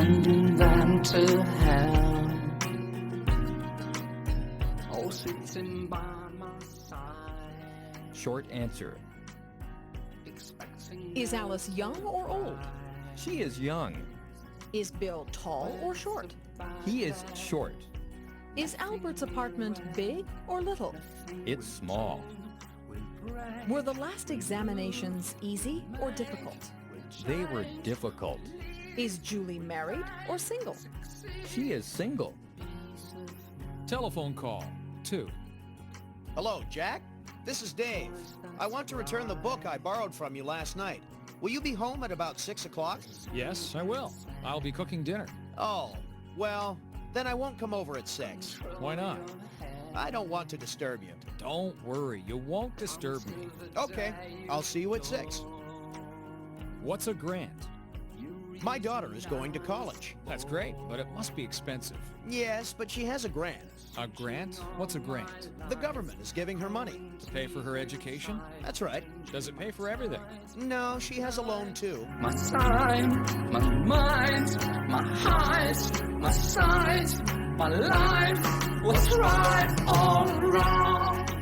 sending them to hell. Oh, sitting by my side. Short answer. Is Alice young or old? She is young. Is Bill tall or short? He is short. Is Albert's apartment big or little? It's small. Were the last examinations easy or difficult? They were difficult. Is Julie married or single? She is single. Telephone call 2. Hello, Jack. This is Dave. I want to return the book I borrowed from you last night. Will you be home at about 6 o'clock? Yes, I will. I'll be cooking dinner. Oh, well, then I won't come over at 6. Why not? I don't want to disturb you. Don't worry, you won't disturb me. Okay, I'll see you at 6. What's a grant? My daughter is going to college. That's great, but it must be expensive. Yes, but she has a grant. A grant? What's a grant? The government is giving her money. To pay for her education? That's right. Does it pay for everything? No, she has a loan too. My time, my mind, my highs, my sides, my life was right all wrong.